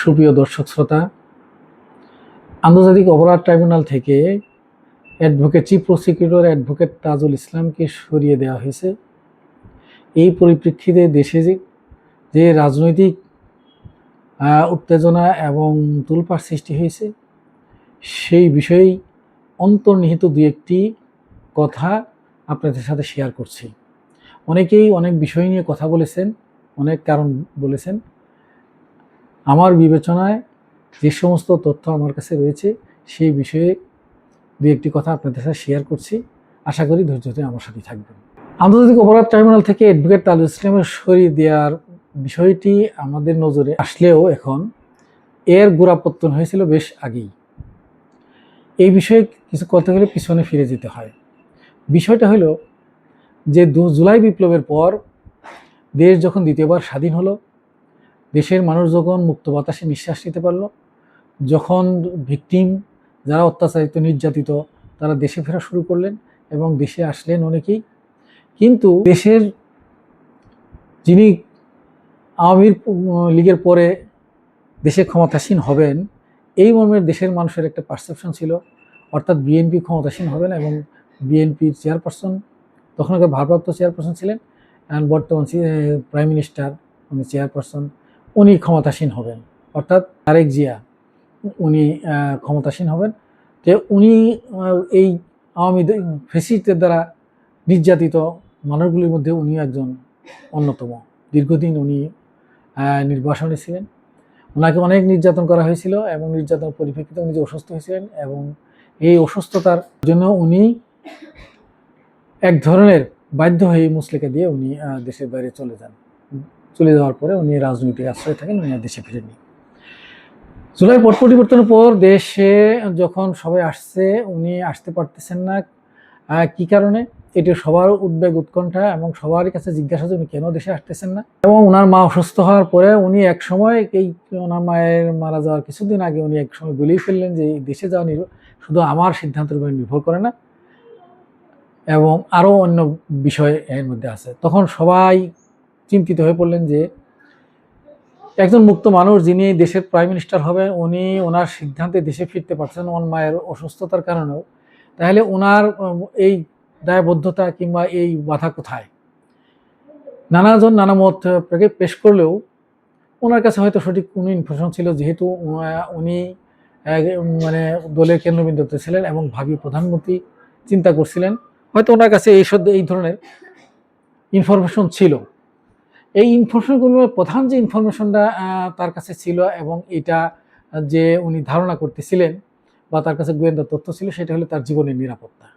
সুপ্রিয় দর্শক শ্রোতা, আন্তর্জাতিক অপরাধ ট্রাইব্যুনাল থেকে চিফ প্রসিকিউটর অ্যাডভোকেট তাজুল ইসলামকে সরিয়ে দেওয়া হয়েছে। এই পরিপ্রেক্ষিতে দেশে যে রাজনৈতিক উত্তেজনা এবং তোলপাড় সৃষ্টি হয়েছে, সেই বিষয়েই অন্তর্নিহিত দু একটি কথা আপনাদের সাথে শেয়ার করছি। অনেকেই অনেক বিষয় নিয়ে কথা বলেছেন, অনেক কারণ বলেছেন। আমার বিবেচনায় যে সমস্ত তথ্য আমার কাছে রয়েছে সেই বিষয়ে দু একটি কথা আপনাদের সাথে শেয়ার করছি। আশা করি ধৈর্য ধরে আমার সাথে থাকবেন। আন্তর্জাতিক অপরাধ ট্রাইব্যুনাল থেকে অ্যাডভোকেট তাজুল ইসলামের সরিয়ে দেওয়ার বিষয়টি আমাদের নজরে আসলেও এখন এর গোড়াপত্তন হয়েছিল বেশ আগেই। এই বিষয়ে কিছু করতে গেলে পিছনে ফিরে যেতে হয়। বিষয়টা হলো যে জুলাই বিপ্লবের পর দেশ যখন দ্বিতীয়বার স্বাধীন হলো, দেশের মানুষ যখন মুক্ত বাতাসে নিঃশ্বাস নিতে পারলো, যখন ভিকটিম যারা অত্যাচারিত নির্যাতিত তারা দেশে ফেরা শুরু করলেন এবং দেশে আসলেন অনেকেই, কিন্তু দেশের যিনি আওয়ামী লীগের পরে দেশে ক্ষমতাসীন হবেন এই মর্মে দেশের মানুষের একটা পারসেপশন ছিল, অর্থাৎ বিএনপি ক্ষমতাসীন হবেন এবং বিএনপির চেয়ারপারসন, তখনকার ভারপ্রাপ্ত চেয়ারপারসন ছিলেন, বর্তমান প্রাইম মিনিস্টার উনি চেয়ারপারসন, উনি ক্ষমতাসীন হবেন, অর্থাৎ তারেক জিয়া উনি ক্ষমতাসীন হবেন। যে উনি এই আওয়ামী ফ্যাসিস্টদের দ্বারা নির্যাতিত মানুষগুলির মধ্যে উনি একজন অন্যতম। দীর্ঘদিন উনি নির্বাসনে ছিলেন, ওনাকে অনেক নির্যাতন করা হয়েছিল এবং নির্যাতনের পরিপ্রেক্ষিতে উনি যে অসুস্থ হয়েছিলেন এবং এই অসুস্থতার জন্য উনি এক ধরনের বাধ্য হয়ে মুচলেকা দিয়ে উনি দেশের বাইরে চলে যান। চলে যাওয়ার পরে উনি রাজনৈতিক আশ্রয় থাকেন, উনি দেশে ফিরেননি। জুলাই পট পরিবর্তনের পর দেশে যখন সবাই আসছে, উনি আসতে পারতেছেন না। কি কারণে? এটি সবার উদ্বেগ উৎকণ্ঠা এবং সবারই কাছে জিজ্ঞাসা যে উনি কেন দেশে আসতেছেন না। এবং ওনার মা অসুস্থ হওয়ার পরে উনি এক সময় ওনার মায়ের মারা যাওয়ার কিছুদিন আগে উনি এক সময় বলেই ফেললেন যে দেশে যাওয়া শুধু আমার সিদ্ধান্তের উপরে নির্ভর করে না এবং আরও অন্য বিষয় এর মধ্যে আছে। তখন সবাই চিন্তিত হয়ে পড়লেন যে একজন মুক্ত মানুষ যিনি দেশের প্রাইম মিনিস্টার হবেন, উনি ওনার সিদ্ধান্তে দেশে ফিরতে পারছেন ওনার মায়ের অসুস্থতার কারণেও, তাহলে ওনার এই দায়বদ্ধতা কিংবা এই বাধা কোথায়? নানাজন নানা মত পেশ করলেও ওনার কাছে হয়তো সঠিক কোনো ইনফরমেশন ছিল, যেহেতু উনি মানে দলের কেন্দ্রবিন্দুতে ছিলেন এবং ভাবি প্রধানমন্ত্রী চিন্তা করছিলেন, হয়তো ওনার কাছে এই ধরনের ইনফরমেশন ছিল। এই ইনফরমেশনগুলোর প্রধান যে ইনফরমেশনটা তার কাছে ছিল এবং এটা যে উনি ধারণা করতেছিলেন বা তার কাছে গোয়েন্দা তথ্য ছিল, সেটা হলো তার জীবনের নিরাপত্তা।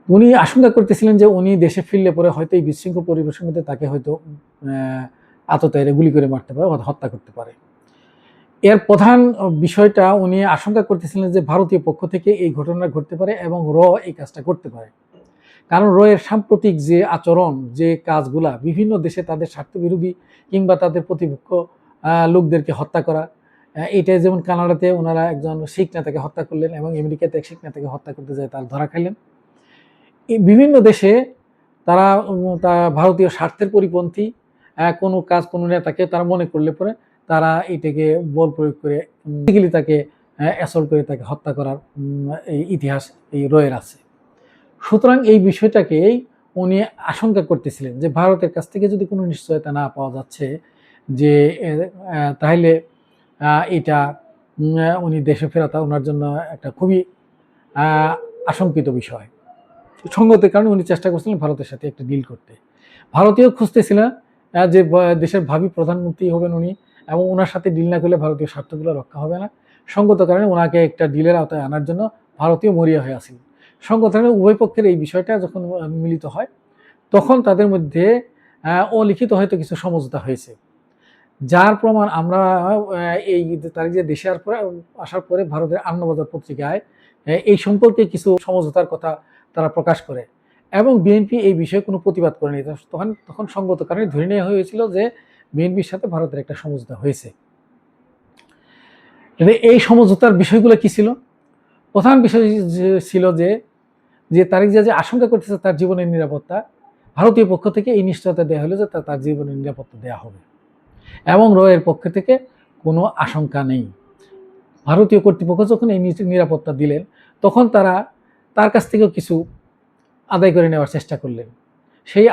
উনি আশঙ্কা করতেছিলেন যে উনি দেশে ফিরলে পরে হয়তো এই বিশৃঙ্খল পরিবেশের মধ্যে তাকে হয়তো আততায়ীরা গুলি করে মারতে পারে, হত্যা করতে পারে। এর প্রধান বিষয়টা উনি আশঙ্কা করতেছিলেন যে ভারতীয় পক্ষ থেকে এই ঘটনা ঘটতে পারে এবং এই কাজটা করতে পারে। কারণ এর সাম্প্রতিক যে আচরণ, যে কাজগুলা বিভিন্ন দেশে তাদের স্বার্থবিরোধী কিংবা তাদের প্রতিপক্ষ লোকদেরকে হত্যা করা, এটাই যেমন কানাডাতে ওনারা একজন শিখ নেতাকে হত্যা করলেন এবং আমেরিকাতে এক শিখ নেতাকে হত্যা করতে যায় তার ধরা খাইলেন। এই বিভিন্ন দেশে তারা ভারতীয় স্বার্থের পরিপন্থী কোনো কাজ কোনো নেতাকে তারা মনে করলে পরে তারা এটাকে বল প্রয়োগ করে তাকে অ্যাসল্ট করে তাকে হত্যা করার এই ইতিহাস এই রয়ের আছে। সুতরাং এই বিষয়টাকেই উনি আশঙ্কা করতেছিলেন যে ভারতের কাছ থেকে যদি কোনো নিশ্চয়তা না পাওয়া যাচ্ছে যে তাহলে এটা উনি দেশে ফেরাটা ওনার জন্য একটা খুবই আশঙ্কিত বিষয়। সঙ্গতের কারণে উনি চেষ্টা করছিলেন ভারতের সাথে একটা ডিল করতে। ভারতীয় খুঁজতেছিলেন যে দেশের ভাবি প্রধানমন্ত্রী হবেন উনি এবং ওনার সাথে ডিল না করলে ভারতীয় স্বার্থগুলো রক্ষা হবে না। সঙ্গত কারণে ওনাকে একটা ডিলের আওতায় আনার জন্য ভারতীয় মরিয়া হয়ে আসেন। সঙ্গত কারণে উভয় পক্ষের এই বিষয়টা যখন মিলিত হয় তখন তাদের মধ্যে অলিখিত হয়তো কিছু সমঝোতা হয়েছে, যার প্রমাণ আমরা এই তারিখ যে দেশে আসার পরে ভারতের আনন্দবাজার পত্রিকায় এই সম্পর্কে কিছু সমঝোতার কথা তারা প্রকাশ করে এবং বিএনপি এই বিষয়ে কোনো প্রতিবাদ করেনি। তখন সঙ্গত কারণে ধরে নেওয়া হয়েছিল যে বিএনপির সাথে ভারতের একটা সমঝোতা হয়েছে। এই সমঝোতার বিষয়গুলো কি ছিল? প্রধান বিষয় ছিল যে তারিক যে আশঙ্কা করতেছে তার জীবনের নিরাপত্তা, ভারতীয় পক্ষ থেকে এই নিশ্চয়তা দেওয়া হলো যে তার জীবনের নিরাপত্তা দেওয়া হবে এবং এর পক্ষ থেকে কোনো আশঙ্কা নেই। ভারতীয় কর্তৃপক্ষ যখন এই নিরাপত্তা দিলেন, তখন তারা তার কাছ থেকেও কিছু আদায় করে নেওয়ার চেষ্টা করলেন। সেই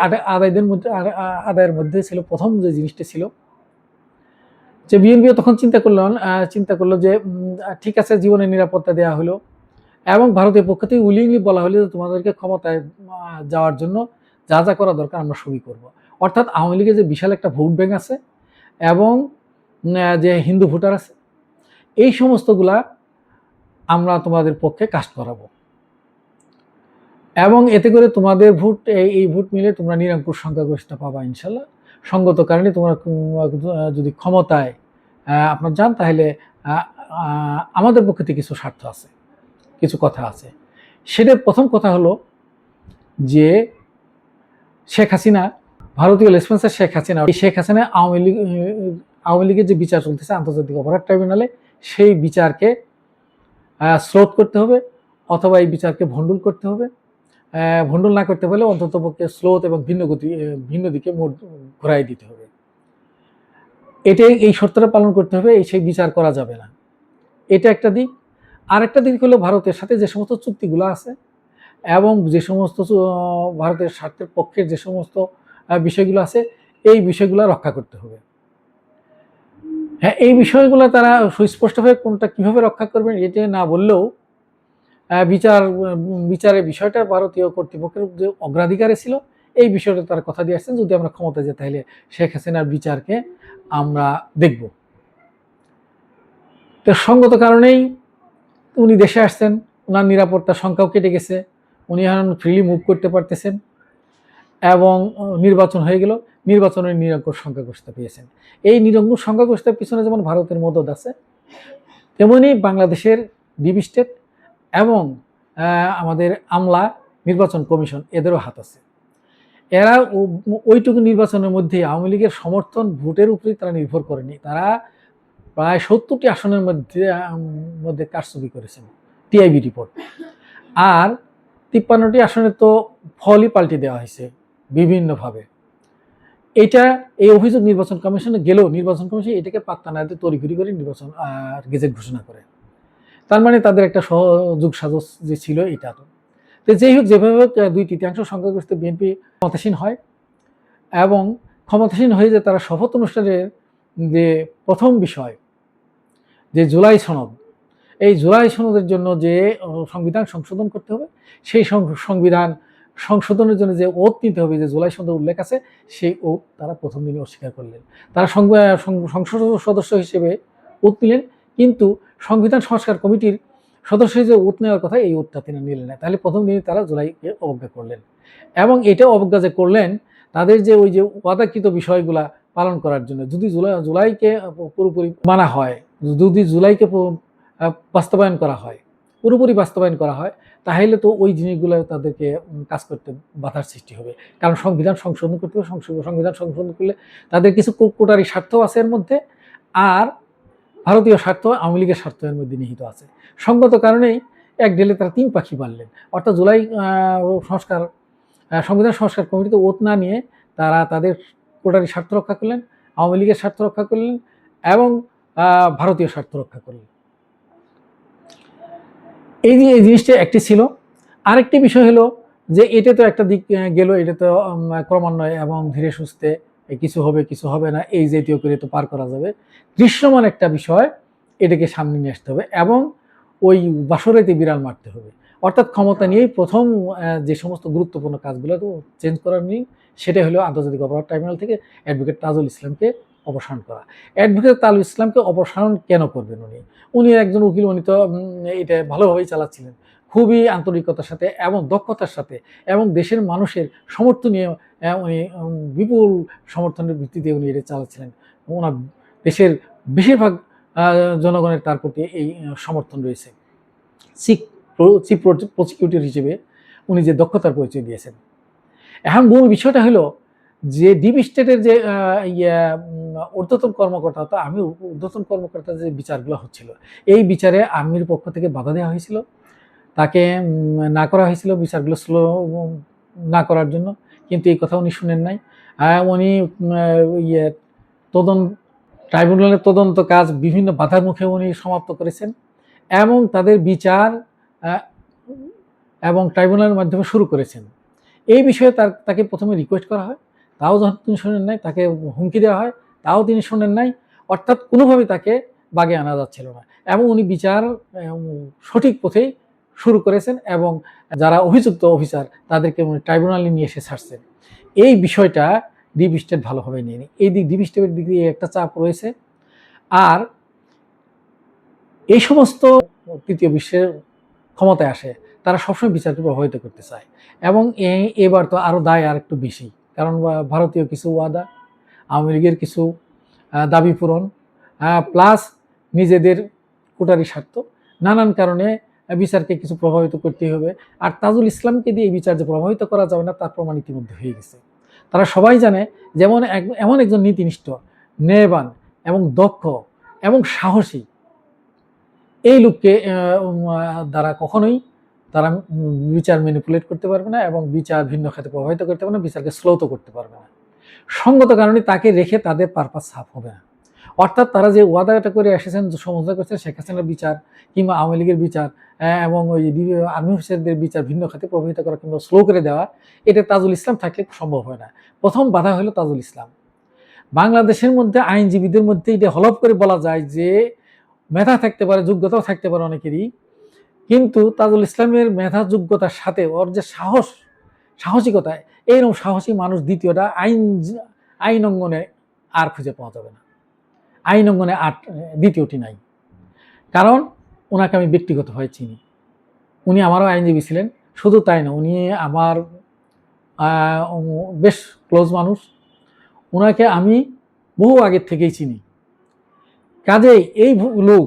আদায়ের মধ্যে ছিল প্রথম যে জিনিসটা ছিল যে বিএনপিও তখন চিন্তা করলো যে ঠিক আছে, জীবনের নিরাপত্তা দেওয়া হলো এবং ভারতের পক্ষ থেকে উইলিংলি বলা হলো যে তোমাদেরকে ক্ষমতায় যাওয়ার জন্য যা যা করা দরকার আমরা সবই করব। অর্থাৎ আওয়ামী লীগের যে বিশাল একটা ভোট ব্যাংক আছে এবং যে হিন্দু ভোটার আছে, এই সমস্তগুলা আমরা তোমাদের পক্ষে কাস্ট করাবো এবং এতে করে তোমাদের ভোট, এই ভোট মিলে তোমরা নিরঙ্কুশ সংখ্যাগরিষ্ঠতা পাবা ইনশাল্লাহ। সঙ্গত কারণে তোমরা যদি ক্ষমতায় আপনার যান, তাহলে আমাদের পক্ষে থেকে কিছু স্বার্থ আছে, কিছু কথা আছে। সেটা প্রথম কথা হলো যে শেখ হাসিনা, ভারতীয় লেসপেন্সার শেখ হাসিনা, শেখ হাসিনা আওয়ামী লীগের যে বিচার চলতেছে আন্তর্জাতিক অপরাধ ট্রাইব্যুনালে, সেই বিচারকে স্রোত করতে হবে অথবা এই বিচারকে ভণ্ডুল করতে হবে। ভণ্ডুল না করতে পারলে অন্তত পক্ষে স্রোত এবং ভিন্ন দিকে মোড় ঘোরাই দিতে হবে। এটাই, এই শর্তটা পালন করতে হবে, সেই বিচার করা যাবে না। এটা একটা দিক। আর একটা দিক হলো ভারতের সাথে যে সমস্ত চুক্তিগুলো আছে এবং যে সমস্ত ভারতের স্বার্থের পক্ষের যে সমস্ত বিষয়গুলো আছে, এই বিষয়গুলো রক্ষা করতে হবে। হ্যাঁ, এই বিষয়গুলো তারা সুস্পষ্টভাবে কোনটা কিভাবে রক্ষা করবেন এটা না বললেও বিচারের বিষয়টা ভারতীয় কর্তৃপক্ষের যে অগ্রাধিকারে ছিল, এই বিষয়টা তারা কথা দিয়ে আসছেন, যদি আমরা ক্ষমতায় যাই তাহলে শেখ হাসিনার বিচারকে আমরা দেখব। তো সঙ্গত কারণেই উনি দেশে আসছেন, ওনার নিরাপত্তার সংখ্যাও কেটে গেছে, উনি এখন ফ্রিলি মুভ করতে পারতেছেন এবং নির্বাচন হয়ে গেল, নির্বাচনের নিরঙ্কুশ সংখ্যাগরিষ্ঠতা পেয়েছেন। এই নিরঙ্কুশ সংখ্যাগরিষ্ঠতার পিছনে যেমন ভারতের মদদ আছে, তেমনি বাংলাদেশের ডিপ স্টেট এবং আমাদের আমলা নির্বাচন কমিশন, এদেরও হাত আছে। এরা ওইটুকু নির্বাচনের মধ্যে আওয়ামী লীগের সমর্থন ভোটের উপরেই তারা নির্ভর করেনি। তারা প্রায় 70টি আসনের মধ্যে কারচুপি করেছেন, টিআইবি রিপোর্ট। আর 53টি আসনে তো ফলই পাল্টে দেওয়া হয়েছে বিভিন্নভাবে। এই অভিযোগ নির্বাচন কমিশনে গেলেও নির্বাচন কমিশন এটাকে পাত্তা না দিয়ে তড়িঘড়ি করে নির্বাচন গেজেট ঘোষণা করে। তার মানে তাদের একটা সহযোগ সাজস যে ছিল এটা। তো যাই হোক, যেভাবে 2/3 সংখ্যাগরিষ্ঠ বিএনপি ক্ষমতাসীন হয় এবং ক্ষমতাসীন হয়ে যে তারা শপথ অনুষ্ঠানের যে প্রথম বিষয় যে জুলাই সনদ, এই জুলাই সনদের জন্য যে সংবিধান সংশোধন করতে হবে, সেই সংবিধান সংশোধনের জন্য যে ওত নিতে হবে, যে জুলাই সনদে উল্লেখ আছে, সেই ওত তারা প্রথম দিনই অস্বীকার করলেন। তারা সংসদ সদস্য হিসেবে ওত নিলেন, কিন্তু সংবিধান সংস্কার কমিটির সদস্য হিসেবে ওত নেওয়ার কথা, এই ওতটা তিনি নিলেন না। তাহলে প্রথম দিনই তারা জুলাইকে অবজ্ঞা করলেন এবং এটাও অবজ্ঞা যে করলেন তাদের যে ওই যে ওয়াদাকৃত বিষয়গুলা পালন করার জন্য। যদি জুলাইকে পুরোপুরি মানা হয়, যদি জুলাইকে বাস্তবায়ন করা হয়, পুরোপুরি বাস্তবায়ন করা হয়, তাহলে তো ওই জিনিসগুলো তাদেরকে কাজ করতে বাধার সৃষ্টি হবে। কারণ সংবিধান সংশোধন করতে হবে, সংবিধান সংশোধন করলে তাদের কিছু কোটারি স্বার্থ আছে এর মধ্যে, আর ভারতীয় স্বার্থ, আওয়ামী লীগের স্বার্থ এর মধ্যে নিহিত আছে। সঙ্গত কারণেই এক ঢেলে তারা 3 পাখি পারলেন। অর্থাৎ জুলাই সংবিধান সংস্কার কমিটিতে ওত না নিয়ে তারা তাদের কোটারি স্বার্থ রক্ষা করলেন, আওয়ামী লীগের স্বার্থ রক্ষা করলেন এবং ভারতীয় স্বার্থ রক্ষা করলেন। এই জিনিসটা একটি ছিল। আরেকটি বিষয় হলো যে এটা তো একটা দিক গেল, এটা তো ক্রমান্বয়ে এবং ধীরে সুস্থে কিছু হবে কিছু হবে না এই জাতীয় করে তো পার করা যাবে। দৃশ্যমান একটা বিষয়, এটাকে সামনে নিয়ে আসতে হবে এবং ওই বাসরাইতে বিড়াল মারতে হবে। অর্থাৎ ক্ষমতা নিয়েই প্রথম যে সমস্ত গুরুত্বপূর্ণ কাজগুলো তো চেঞ্জ করার নেই, সেটা হলো আন্তর্জাতিক অপরাধ ট্রাইব্যুনাল থেকে অ্যাডভোকেট তাজুল ইসলামকে অপসারণ করা। অ্যাডভোকেট তাজুল ইসলামকে অপসারণ কেন করবেন? উনি একজন উকিল, উনি তো এটা ভালোভাবেই চালাচ্ছিলেন, খুবই আন্তরিকতার সাথে এবং দক্ষতার সাথে এবং দেশের মানুষের সমর্থন নিয়ে উনি বিপুল সমর্থনের ভিত্তিতে উনি এটা চালাচ্ছিলেন। ওনার দেশের বেশিরভাগ জনগণের তার প্রতি এই সমর্থন রয়েছে। চিফ প্রসিকিউটর হিসেবে উনি যে দক্ষতার পরিচয় দিয়েছেন। এখন মূল বিষয়টা হলো যে ডিপ স্টেটের যে ঊর্ধ্বতন কর্মকর্তা, তো আমি ঊর্ধ্বতন কর্মকর্তার যে বিচারগুলো হচ্ছিল, এই বিচারে আর্মির পক্ষ থেকে বাধা দেওয়া হয়েছিল, তাকে না করা হয়েছিল বিচারগুলো স্লো না করার জন্য, কিন্তু এই কথা উনি শুনেন নাই। উনি ট্রাইব্যুনালের তদন্ত কাজ বিভিন্ন বাধার মুখে উনি সমাপ্ত করেছেন এবং তাদের বিচার এবং ট্রাইব্যুনালের মাধ্যমে শুরু করেছেন। এই বিষয়ে তাকে প্রথমে রিকোয়েস্ট করা হয়, তাও যখন তিনি শোনেন নাই। তাকে হুমকি দেওয়া হয়, তাও তিনি শোনেন নাই। অর্থাৎ কোনোভাবেই তাকে বাগে আনা যাচ্ছিল না এবং উনি বিচার সঠিক পথেই শুরু করেছেন এবং যারা অভিযুক্ত অফিসার তাদেরকে উনি ট্রাইব্যুনালে নিয়ে এসে ছাড়ছেন। এই বিষয়টা ডিপ স্টেট ভালোভাবে নিয়নি। এই ডিপ স্টেটের দিক দিয়ে একটা চাপ রয়েছে। আর এই সমস্ত তৃতীয় বিশ্বের ক্ষমতায় আসে তারা সবসময় বিচারকে প্রভাবিত করতে চায় এবং এবার তো আরও দায় আর একটু বেশি, কারণ ভারতীয় কিছু ওয়াদা, আওয়ামী লীগের কিছু দাবি পূরণ, প্লাস নিজেদের কোটারি স্বার্থ, নানান কারণে বিচারকে কিছু প্রভাবিত করতে হবে। আর তাজুল ইসলামকে দিয়ে এই বিচার যে প্রভাবিত করা যাবে না তার প্রমাণ ইতিমধ্যে হয়ে গেছে। তারা সবাই জানে যেমন এমন একজন নীতিনিষ্ঠ, ন্যায়বান এবং দক্ষ এবং সাহসী এই লোককে দ্বারা কখনোই তারা বিচার ম্যানিপুলেট করতে পারবে না এবং বিচার ভিন্ন খাতে প্রভাবিত করতে পারবে না, বিচারকে স্লোত করতে পারবে না। সঙ্গত কারণে তাকে রেখে তাদের পারপাস সাফ হবে না। অর্থাৎ তারা যে ওয়াদাটা করে এসেছেন, সমঝোতা করছেন, শেখ হাসিনার বিচার কিংবা আওয়ামী লীগের বিচার এবং ওই আর্মি অফিসারদের বিচার ভিন্ন খাতে প্রভাবিত করা কিংবা স্লো করে দেওয়া, এটা তাজুল ইসলাম থাকলে সম্ভব হয় না। প্রথম বাধা হলো তাজুল ইসলাম। বাংলাদেশের মধ্যে আইনজীবীদের মধ্যে এটা হলফ করে বলা যায় যে মেধা থাকতে পারে, যোগ্যতাও থাকতে পারে অনেকেরই, কিন্তু তাজুল ইসলামের মেধা যোগ্যতার সাথে ওর যে সাহসিকতা, এইরকম সাহসী মানুষ দ্বিতীয়টা আইন অঙ্গনে আর খুঁজে পাওয়া যাবে না। আইন অঙ্গনে আর দ্বিতীয়টি নাই। কারণ ওনাকে আমি ব্যক্তিগতভাবে চিনি, উনি আমারও আইনজীবী ছিলেন। শুধু তাই না, উনি আমার বেশ ক্লোজ মানুষ। ওনাকে আমি বহু আগের থেকেই চিনি। কাজেই এই লোক,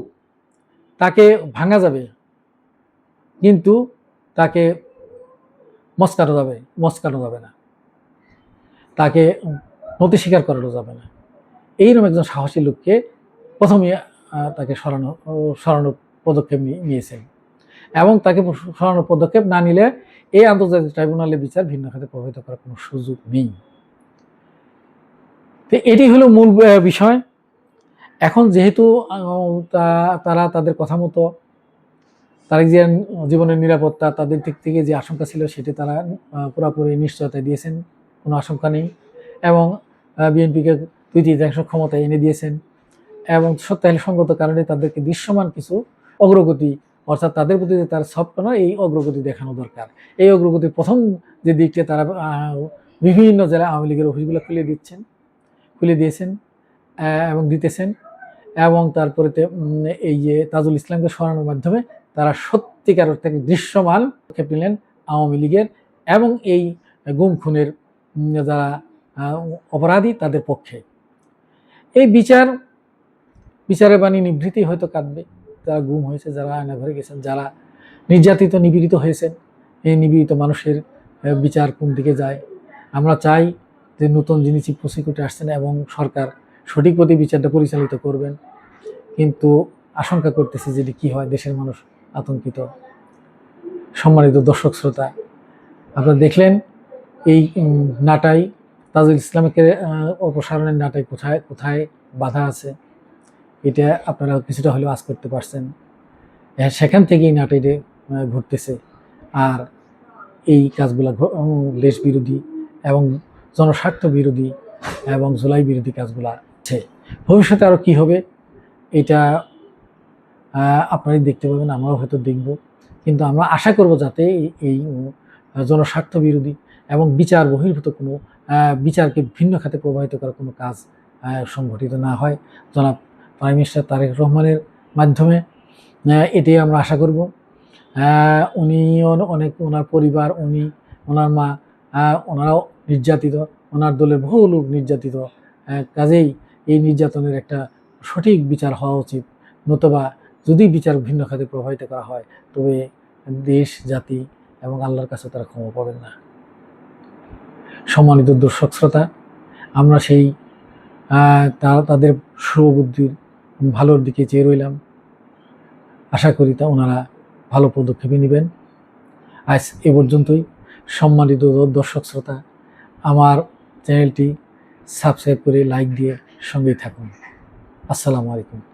তাকে ভাঙা যাবে কিন্তু তাকে মস্কানো যাবে না, তাকে নতি স্বীকার করানো যাবে না। এইরকম একজন সাহসী লোককে প্রথমে তাকে সরানোর পদক্ষেপ নিয়েছেন এবং তাকে সরানোর পদক্ষেপ না নিলে এই আন্তর্জাতিক ট্রাইব্যুনালের বিচার ভিন্ন খাতে প্রভাবিত করার কোনো সুযোগ নেই। তো এটি হলো মূল বিষয়। এখন যেহেতু তারা তাদের কথা মতো তারেক জিয়ার জীবনের নিরাপত্তা, তাদের দিক থেকে যে আশঙ্কা ছিল সেটি তারা পুরোপুরি নিশ্চয়তা দিয়েছেন, কোনো আশঙ্কা নেই এবং বিএনপিকে 2/3 ক্ষমতা এনে দিয়েছেন এবং সঙ্গত কারণে তাদেরকে দৃশ্যমান কিছু অগ্রগতি, অর্থাৎ তাদের প্রতি যে তার সফট কর্নার, এই অগ্রগতি দেখানো দরকার। এই অগ্রগতির প্রথম যে দিকটা, তারা বিভিন্ন জেলায় আওয়ামী লীগের অফিসগুলো খুলে দিয়েছেন এবং দিতেছেন এবং তারপরে এই যে তাজুল ইসলামকে সরানোর মাধ্যমে তারা সত্যিকার অর্থে দৃশ্যমান পদক্ষেপ নিলেন আওয়ামী লীগের এবং এই গুম খুনের যারা অপরাধী তাদের পক্ষে। এই বিচারের বাণী নিভৃতি হয়তো কাঁদবে, যারা গুম হয়েছে, যারা আয়নাঘরে গেছেন, যারা নির্যাতিত নিপীড়িত হয়েছেন। এই নিপীড়িত মানুষের বিচার কোন দিকে যায়? আমরা চাই যে নতুন যিনি চিফ প্রসিকিউটর আসছেন এবং সরকার সঠিক পথে বিচারটা পরিচালিত করবেন, কিন্তু আশঙ্কা করতেছে যে কি হয়, দেশের মানুষ আতঙ্কিত। সম্মানিত দর্শক শ্রোতা, আপনারা দেখলেন এই নাটাই, তাজুল ইসলামকে অপসারণের নাটাই কোথায় কোথায় বাধা আছে, এটা আপনারা কিছুটা হলেও আজ করতে পারছেন। সেখান থেকেই নাটাইটা ঘটতেছে। আর এই কাজগুলা দেশ বিরোধী এবং জনস্বার্থ বিরোধী এবং জুলাই বিরোধী কাজগুলা আছে। ভবিষ্যতে আরও কি হবে এটা আপনারাই দেখতে পাবেন, আমরাও হয়তো দেখব, কিন্তু আমরা আশা করব যাতে এই জনস্বার্থ বিরোধী এবং বিচার বহির্ভূত কোনো বিচারকে ভিন্ন খাতে প্রভাবিত করার কোনো কাজ সংঘটিত না হয়। জনাব প্রাইম মিনিস্টার তারেক রহমানের মাধ্যমে এটাই আমরা আশা করব। উনিও অনেক, ওনার পরিবার, ওনার মা, ওনারাও নির্যাতিত, ওনার দলের বহু লোক নির্যাতিত। কাজেই এই নির্যাতনের একটা সঠিক বিচার হওয়া উচিত, নতুবা যদি বিচার ভিন্ন খাতে প্রভাবিত করা হয় তবে দেশ, জাতি এবং আল্লাহর কাছে তারা ক্ষমা পাবেন না। সম্মানিত দর্শক শ্রোতা, আমরা সেই তাদের শুভবুদ্ধির ভালোর দিকে চেয়ে রইলাম। আশা করি তা ওনারা ভালো পদক্ষেপে নেবেন। আজ এ পর্যন্তই। সম্মানিত দর্শক শ্রোতা, আমার চ্যানেলটি সাবস্ক্রাইব করে লাইক দিয়ে সঙ্গেই থাকুন। আসসালামু আলাইকুম।